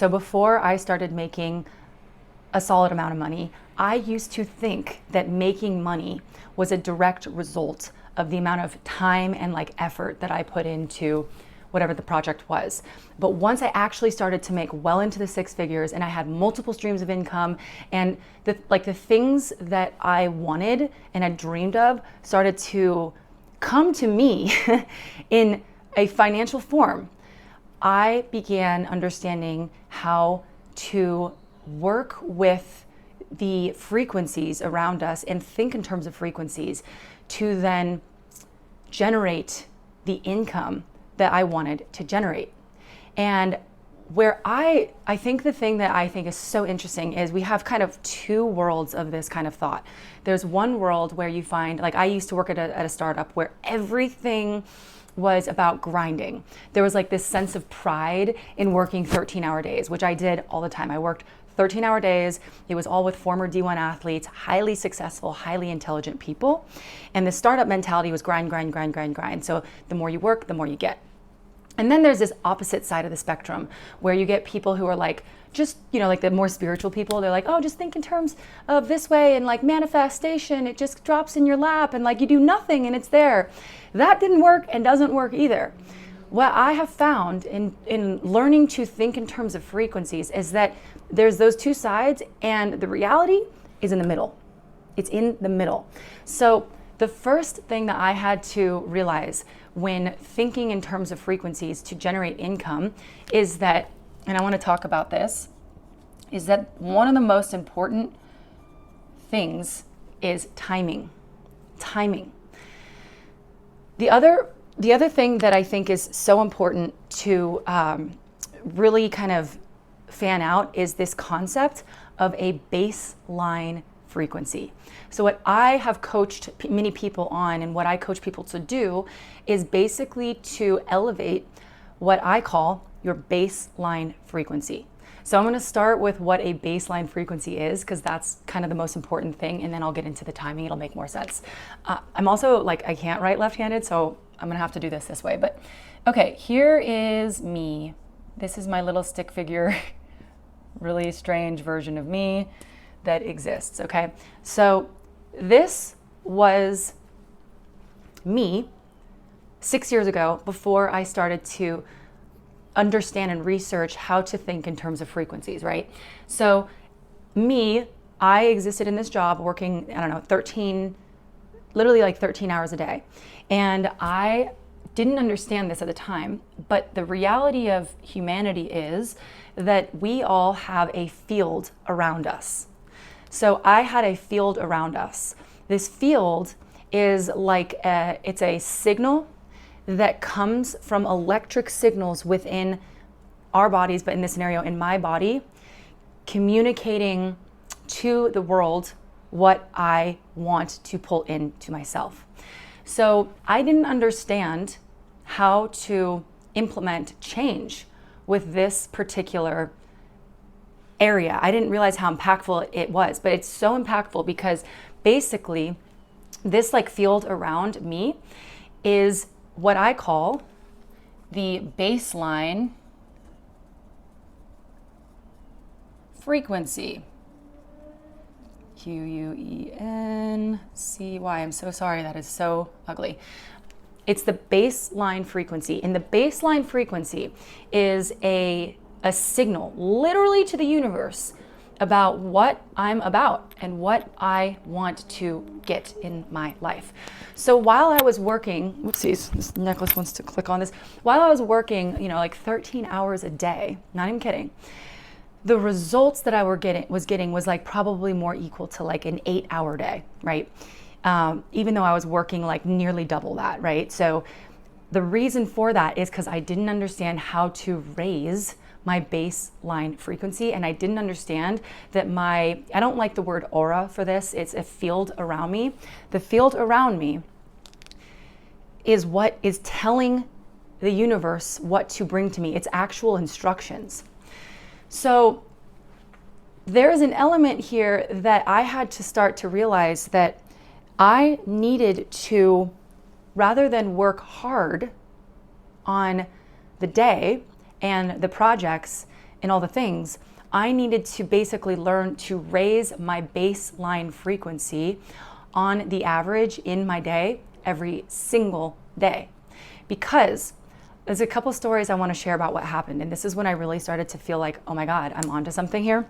So before I started making a solid amount of money, I used to think that making money was a direct result of the amount of time and like effort that I put into whatever the project was. But once I actually started to make well into the six figures and I had multiple streams of income and the things that I wanted and had dreamed of started to come to me in a financial form, I began understanding how to work with the frequencies around us and think in terms of frequencies to then generate the income that I wanted to generate. And where I think the thing that I think is so interesting is we have kind of two worlds of this kind of thought. There's one world where you find, like I used to work at a startup where everything was about grinding. There was like this sense of pride in working 13-hour days, which I did all the time. I worked 13-hour days. It was all with former D1 athletes, highly successful, highly intelligent people. And the startup mentality was grind, grind, grind, grind, grind. So the more you work, the more you get. And then there's this opposite side of the spectrum where you get people who are like, just, like the more spiritual people, they're like, oh, just think in terms of this way and like manifestation, it just drops in your lap and like you do nothing and it's there. That didn't work and doesn't work either. What I have found in learning to think in terms of frequencies is that there's those two sides and the reality is in the middle. It's in the middle. So the first thing that I had to realize when thinking in terms of frequencies to generate income is that, and I want to talk about this, is that one of the most important things is timing. Timing. The other thing that I think is so important to really kind of fan out is this concept of a baseline frequency. So what I have coached many people on and what I coach people to do is basically to elevate what I call your baseline frequency. So I'm going to start with what a baseline frequency is because that's kind of the most important thing, and then I'll get into the timing. It'll make more sense. I'm also like, I can't write left-handed, so I'm going to have to do this way. But okay, here is me. This is my little stick figure, really strange version of me that exists, okay? So this was me 6 years ago before I started to understand and research how to think in terms of frequencies, right? So I existed in this job working, 13 hours a day. And I didn't understand this at the time, but the reality of humanity is that we all have a field around us. So I had a field around us. This field is like it's a signal that comes from electric signals within our bodies, but in this scenario, in my body, communicating to the world what I want to pull into myself. So I didn't understand how to implement change with this particular area. I didn't realize how impactful it was, but it's so impactful because basically this like field around me is what I call the baseline frequency. Quency. I'm so sorry, that is so ugly. It's the baseline frequency. And the baseline frequency is a signal literally to the universe about what I'm about and what I want to get in my life. So while I was working, whoopsies, this necklace wants to click on this. While I was working, like 13 hours a day, not even kidding, the results that I was getting was like probably more equal to like an 8-hour day, right? Even though I was working like nearly double that, right? So the reason for that is because I didn't understand how to raise my baseline frequency, and I didn't understand that I don't like the word aura for this, it's a field around me. The field around me is what is telling the universe what to bring to me. It's actual instructions. So there is an element here that I had to start to realize that I needed to, rather than work hard on the day and the projects and all the things, I needed to basically learn to raise my baseline frequency on the average in my day every single day. Because there's a couple stories I want to share about what happened. And this is when I really started to feel like, oh my God, I'm onto something here.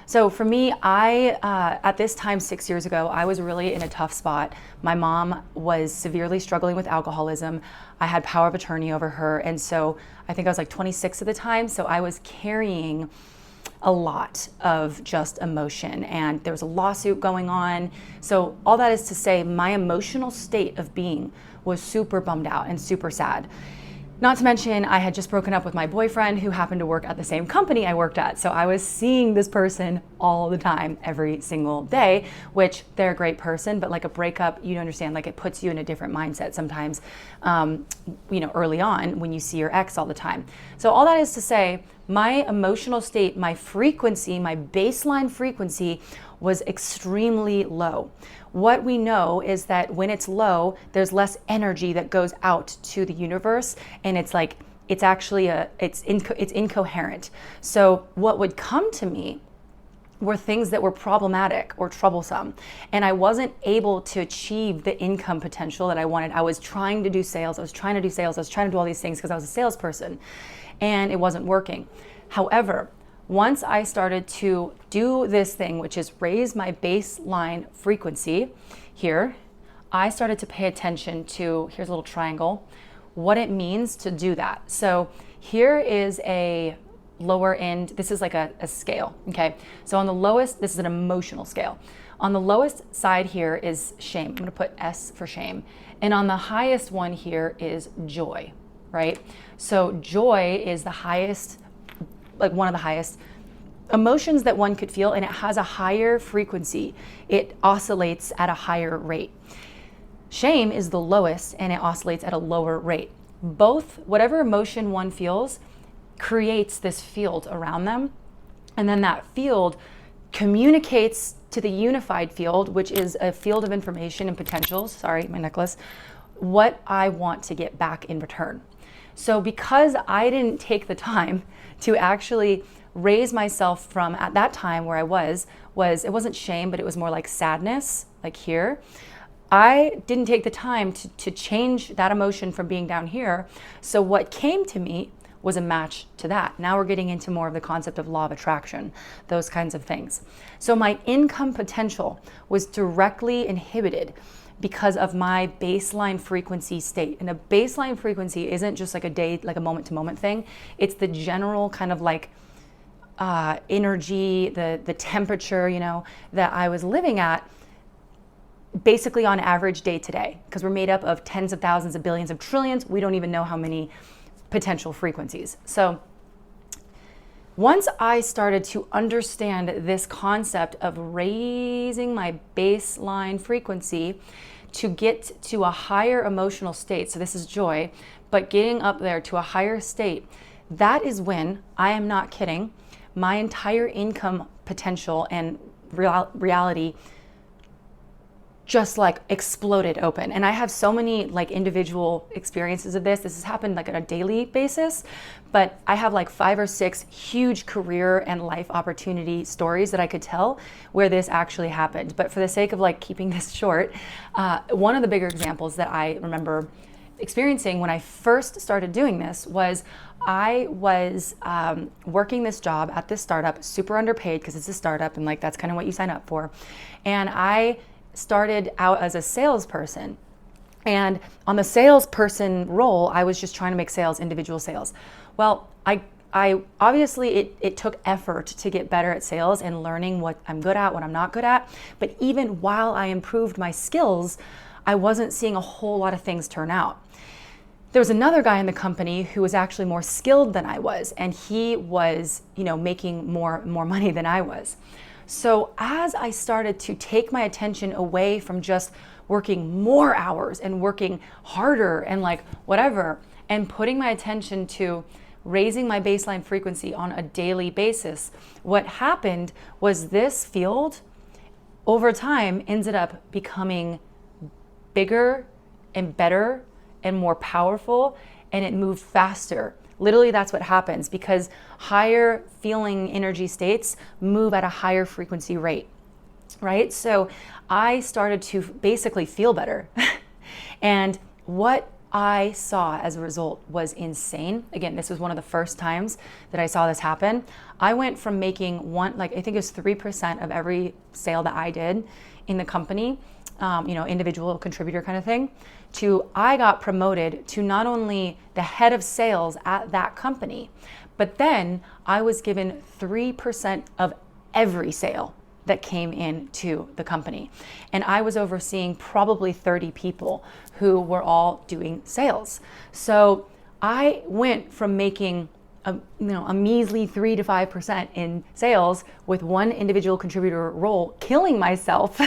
So for me, at this time, 6 years ago, I was really in a tough spot. My mom was severely struggling with alcoholism. I had power of attorney over her. And so I think I was like 26 at the time. So I was carrying a lot of just emotion, and there was a lawsuit going on. So all that is to say, my emotional state of being was super bummed out and super sad. Not to mention, I had just broken up with my boyfriend who happened to work at the same company I worked at. So I was seeing this person all the time, every single day, which they're a great person, but like a breakup, you understand, like it puts you in a different mindset sometimes, early on when you see your ex all the time. So all that is to say, my emotional state, my frequency, my baseline frequency was extremely low. What we know is that when it's low, there's less energy that goes out to the universe, and it's incoherent. So what would come to me were things that were problematic or troublesome, and I wasn't able to achieve the income potential that I wanted. I was trying to do sales, I was trying to do all these things because I was a salesperson, and it wasn't working. However, once I started to do this thing, which is raise my baseline frequency here, I started to pay attention to, here's a little triangle, what it means to do that. So here is a lower end, this is like a scale, okay? So on the lowest, this is an emotional scale. On the lowest side here is shame. I'm gonna put S for shame. And on the highest one here is joy, right? So joy is the highest, like one of the highest emotions that one could feel, and it has a higher frequency. It oscillates at a higher rate. Shame is the lowest, and it oscillates at a lower rate. Both, whatever emotion one feels, creates this field around them, and then that field communicates to the unified field, which is a field of information and potentials, sorry, my necklace, what I want to get back in return. So because I didn't take the time to actually raise myself from, at that time where I was it wasn't shame, but it was more like sadness, like here. I didn't take the time to change that emotion from being down here. So what came to me was a match to that. Now we're getting into more of the concept of law of attraction, those kinds of things. So my income potential was directly inhibited because of my baseline frequency state. And a baseline frequency isn't just like a day, like a moment to moment thing. It's the general kind of like energy, the temperature, that I was living at basically on average day to day, because we're made up of tens of thousands of billions of trillions. We don't even know how many potential frequencies. So once I started to understand this concept of raising my baseline frequency to get to a higher emotional state, so this is joy, but getting up there to a higher state, that is when, I am not kidding, my entire income potential and reality just like exploded open. And I have so many like individual experiences of this. This has happened like on a daily basis, but I have like 5 or 6 huge career and life opportunity stories that I could tell where this actually happened. But for the sake of like keeping this short, one of the bigger examples that I remember experiencing when I first started doing this was I was working this job at this startup, super underpaid because it's a startup and like that's kind of what you sign up for. And I started out as a salesperson, and on the salesperson role, I was just trying to make sales, individual sales. Well, I obviously it took effort to get better at sales and learning what I'm good at, what I'm not good at. But even while I improved my skills, I wasn't seeing a whole lot of things turn out. There was another guy in the company who was actually more skilled than I was, and he was, making more money than I was. So as I started to take my attention away from just working more hours and working harder and like whatever, and putting my attention to raising my baseline frequency on a daily basis, what happened was this field over time ended up becoming bigger and better and more powerful, and it moved faster. Literally, that's what happens because higher feeling energy states move at a higher frequency rate, right? So I started to basically feel better. And what I saw as a result was insane. Again, this was one of the first times that I saw this happen. I went from making I think it was 3% of every sale that I did in the company, individual contributor kind of thing, to I got promoted to not only the head of sales at that company, but then I was given 3% of every sale that came into the company. And I was overseeing probably 30 people who were all doing sales. So I went from making a measly 3 to 5% in sales with one individual contributor role, killing myself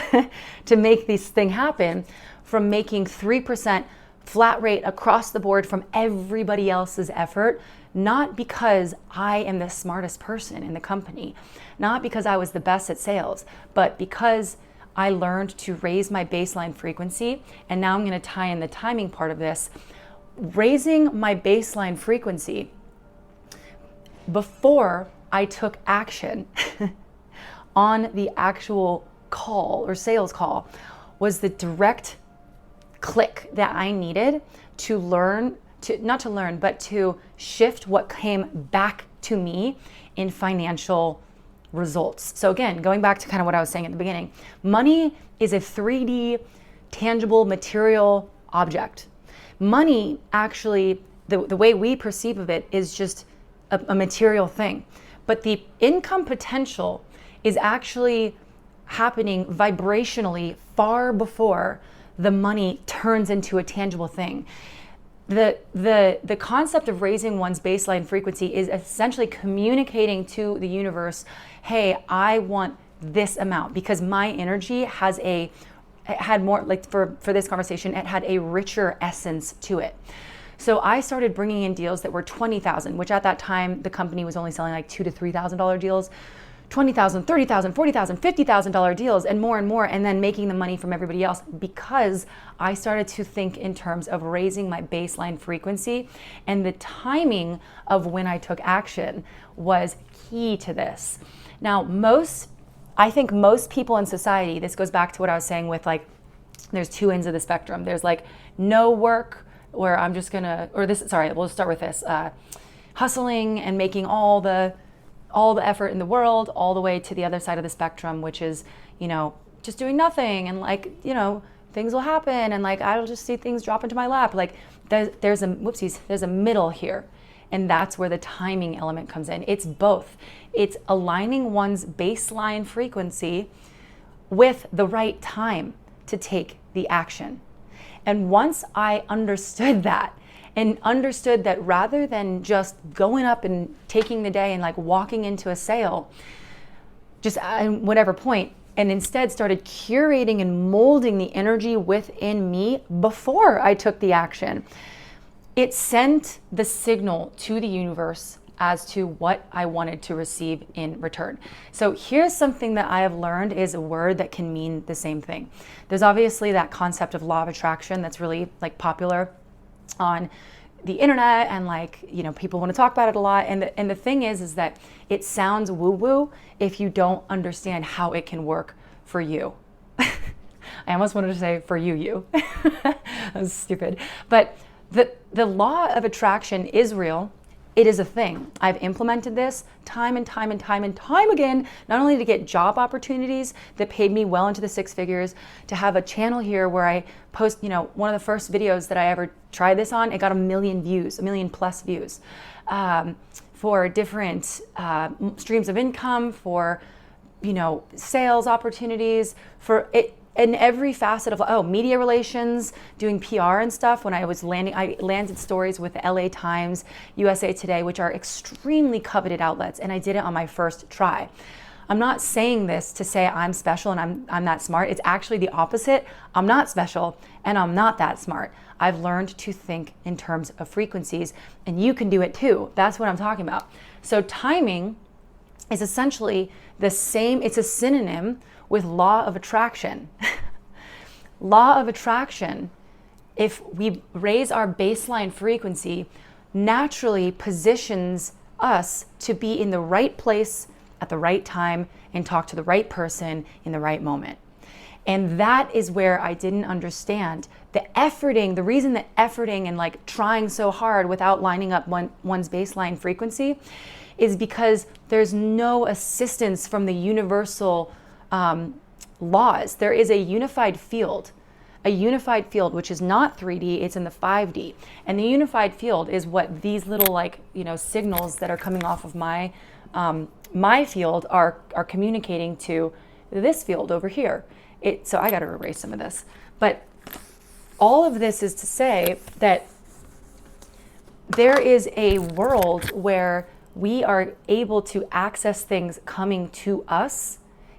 to make this thing happen, from making 3% flat rate across the board from everybody else's effort, not because I am the smartest person in the company, not because I was the best at sales, but because I learned to raise my baseline frequency. And now I'm going to tie in the timing part of this. Raising my baseline frequency before I took action on the actual call or sales call was the direct click that I needed to but to shift what came back to me in financial results. So again, going back to kind of what I was saying at the beginning, money is a 3D tangible material object. Money actually, the way we perceive of it is just a material thing. But the income potential is actually happening vibrationally far before the money turns into a tangible thing. The concept of raising one's baseline frequency is essentially communicating to the universe, hey, I want this amount, because my energy had more, like for this conversation, it had a richer essence to it. So I started bringing in deals that were $20,000, which at that time the company was only selling like $2,000 to $3,000 deals, $20,000, $30,000, $40,000, $50,000 deals, and more, and then making the money from everybody else, because I started to think in terms of raising my baseline frequency, and the timing of when I took action was key to this. Now, I think most people in society, this goes back to what I was saying with like, there's two ends of the spectrum. There's like no work, where I'm just gonna, we'll just start with this, hustling and making all the effort in the world, all the way to the other side of the spectrum, which is, just doing nothing, and like, things will happen, and like, I'll just see things drop into my lap. Like there's a middle here. And that's where the timing element comes in. It's both. It's aligning one's baseline frequency with the right time to take the action. And once I understood that, and understood that rather than just going up and taking the day and like walking into a sale, just at whatever point, and instead started curating and molding the energy within me before I took the action, it sent the signal to the universe as to what I wanted to receive in return. So here's something that I have learned is a word that can mean the same thing. There's obviously that concept of law of attraction that's really like popular on the internet, and like, people want to talk about it a lot. And the thing is that it sounds woo-woo if you don't understand how it can work for you. I almost wanted to say for you. That was stupid. But the law of attraction is real. It is a thing. I've implemented this time and time again, not only to get job opportunities that paid me well into the six figures, to have a channel here where I post, one of the first videos that I ever tried this on, it got 1 million views, 1 million plus views, for different streams of income, for, sales opportunities, for it. In every facet of media relations, doing PR and stuff. When I landed stories with the LA Times, USA Today, which are extremely coveted outlets, and I did it on my first try. I'm not saying this to say I'm special and I'm that smart. It's actually the opposite. I'm not special and I'm not that smart. I've learned to think in terms of frequencies, and you can do it too. That's what I'm talking about. So timing is essentially the same. It's a synonym with law of attraction. Law of attraction, if we raise our baseline frequency, naturally positions us to be in the right place at the right time and talk to the right person in the right moment. And that is where I didn't understand the efforting, the reason that efforting and like trying so hard without lining up one's baseline frequency is because there's no assistance from the universal laws. There is a unified field which is not 3D, it's in the 5D. And the unified field is what these little like, signals that are coming off of my field are communicating to this field over here. So I got to erase some of this. But all of this is to say that there is a world where we are able to access things coming to us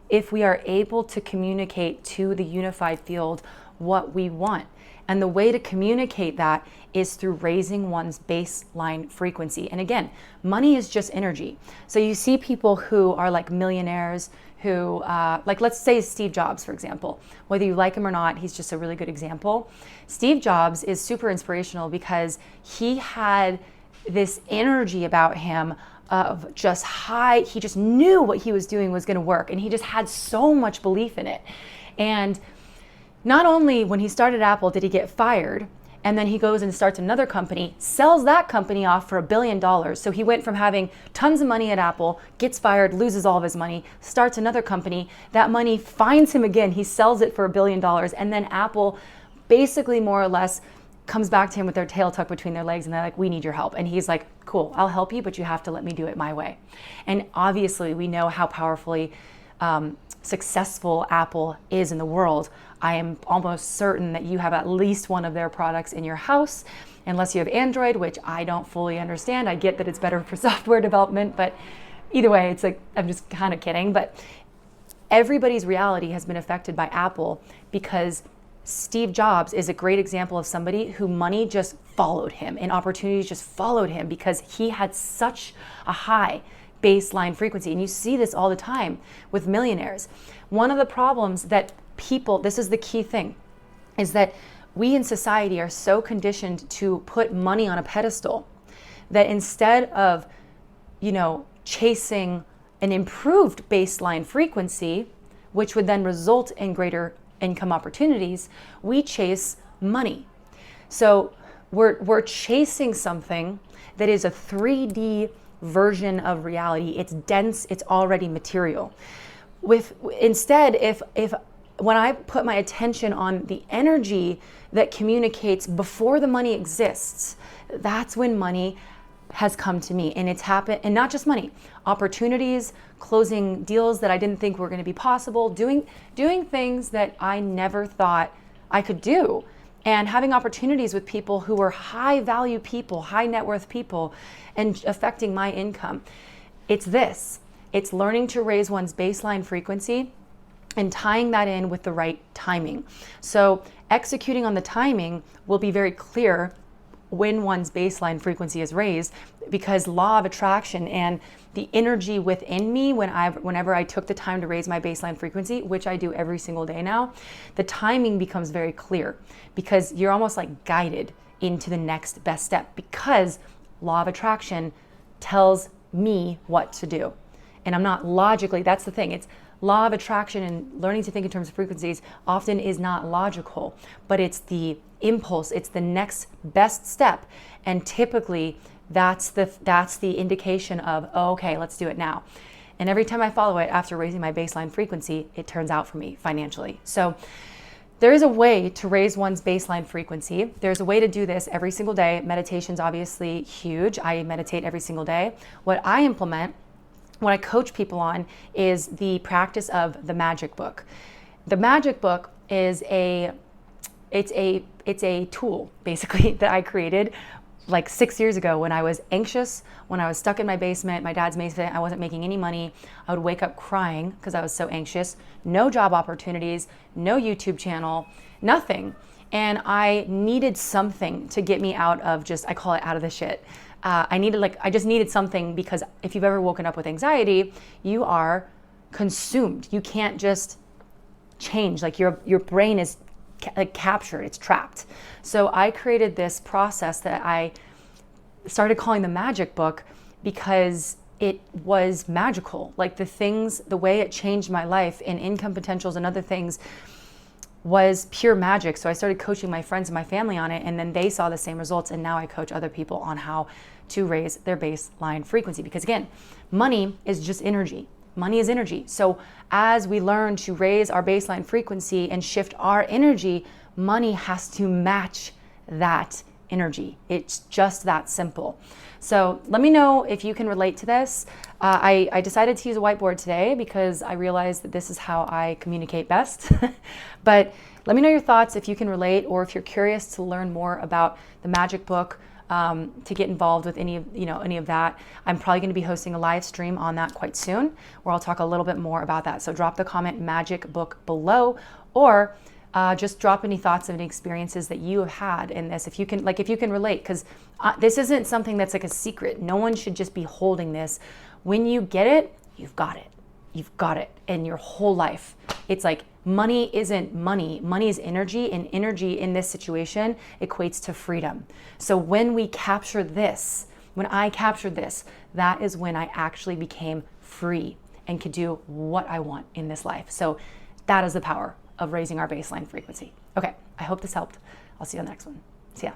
if we are able to communicate to the unified field what we want. And the way to communicate that is through raising one's baseline frequency. And again, money is just energy. So you see people who are like millionaires who, like let's say Steve Jobs, for example. Whether you like him or not, he's just a really good example. Steve Jobs is super inspirational because he had this energy about him of just high, he just knew what he was doing was gonna work, and he just had so much belief in it. And not only when he started Apple did he get fired, and then he goes and starts another company, sells that company off for $1 billion. So he went from having tons of money at Apple, gets fired, loses all of his money, starts another company. That money finds him again. He sells it for $1 billion. And then Apple basically more or less comes back to him with their tail tucked between their legs, and they're like, we need your help. And he's like, cool, I'll help you, but you have to let me do it my way. And obviously we know how powerfully successful Apple is in the world. I am almost certain that you have at least one of their products in your house, unless you have Android, which I don't fully understand. I get that it's better for software development, but either way, it's like, I'm just kind of kidding. But everybody's reality has been affected by Apple because Steve Jobs is a great example of somebody who money just followed him and opportunities just followed him because he had such a high baseline frequency. And you see this all the time with millionaires. One of the problems that people, this is the key thing, is that we in society are so conditioned to put money on a pedestal that instead of, chasing an improved baseline frequency, which would then result in greater income opportunities, we chase money. So we're chasing something that is a 3D version of reality. It's dense, it's already material. Instead, if when I put my attention on the energy that communicates before the money exists, that's when money has come to me. And it's happened, and not just money, opportunities, closing deals that I didn't think were going to be possible, doing things that I never thought I could do, and having opportunities with people who were high value people, high net worth people, and affecting my income. It's learning to raise one's baseline frequency and tying that in with the right timing. So executing on the timing will be very clear when one's baseline frequency is raised, because law of attraction and the energy within me whenever I took the time to raise my baseline frequency, which I do every single day now, the timing becomes very clear because you're almost like guided into the next best step because law of attraction tells me what to do. And I'm not logically, that's the thing, it's law of attraction and learning to think in terms of frequencies often is not logical, but it's the impulse, it's the next best step. And typically that's the indication of, oh, okay, let's do it now. And every time I follow it after raising my baseline frequency, it turns out for me financially. So there is a way to raise one's baseline frequency. There's a way to do this every single day. Meditation's obviously huge. I meditate every single day. What I implement, what I coach people on, is the practice of the magic book. The magic book is it's a tool basically that I created like 6 years ago when I was anxious, when I was stuck in my basement, my dad's basement, I wasn't making any money. I would wake up crying because I was so anxious, no job opportunities, no YouTube channel, nothing. And I needed something to get me out of I call it out of the shit. I just needed something, because if you've ever woken up with anxiety, you are consumed. You can't just change. Like your brain is captured, it's trapped. So I created this process that started calling the magic book because it was magical. Like the way it changed my life in income potentials and other things was pure magic. So I started coaching my friends and my family on it, and then they saw the same results, and now I coach other people on how to raise their baseline frequency. Because again, money is just energy. Money is energy. So as we learn to raise our baseline frequency and shift our energy, money has to match that energy. It's just that simple. So let me know if you can relate to this. I decided to use a whiteboard today because I realized that this is how I communicate best. But let me know your thoughts if you can relate, or if you're curious to learn more about the magic book, to get involved with any of that. I'm probably going to be hosting a live stream on that quite soon, where I'll talk a little bit more about that. So drop the comment magic book below, or just drop any thoughts and experiences that you have had in this, if you can relate, because this isn't something that's like a secret. No one should just be holding this. When you get it, you've got it. You've got it in your whole life. It's like money isn't money. Money is energy, and energy in this situation equates to freedom. So when I captured this, that is when I actually became free and could do what I want in this life. So that is the power of raising our baseline frequency. Okay, I hope this helped. I'll see you on the next one. See ya.